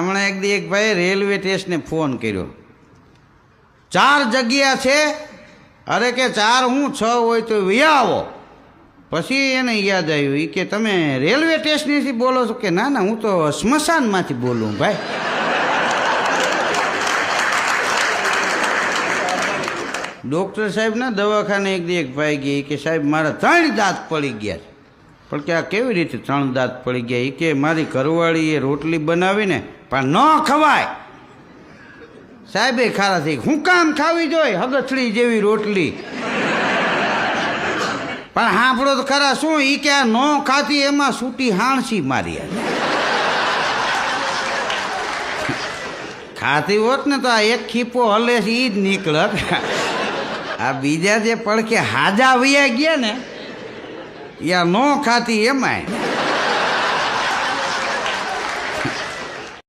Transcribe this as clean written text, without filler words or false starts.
હમણાં એક દી એક ભાઈ રેલવે સ્ટેશને ફોન કર્યો, 4 જગ્યા છે, અરે કે 4 હું 6 હોય તો વ્યા આવો. પછી એને યાદ આવ્યું કે તમે રેલવે સ્ટેશનથી બોલો છો? કે ના ના, હું તો સ્મશાનમાંથી બોલું ભાઈ. ડૉક્ટર સાહેબના દવાખાને એક દી એક ભાઈ ગયા કે સાહેબ મારા 3 દાંત પડી ગયા છે. પણ કે આ કેવી રીતે 3 દાંત પડી ગયા? એ કે મારી ઘરવાળીએ રોટલી બનાવીને પણ ન ખવાય. સાહેબે ખારા થઈ, હું કામ ખાવી જોઈએ હગથડી જેવી રોટલી? પણ સાંભળો તો ખરા, શું એ કે આ ન ખાતી એમાં સૂટી હાણસી મારી. ખાતી હોત ને તો આ એક ખીપો હલે છે એ જ નીકળત. આ બીજા જે પડખે હાજા વૈયા ગયા ને, યા ન ખાતી એમાંય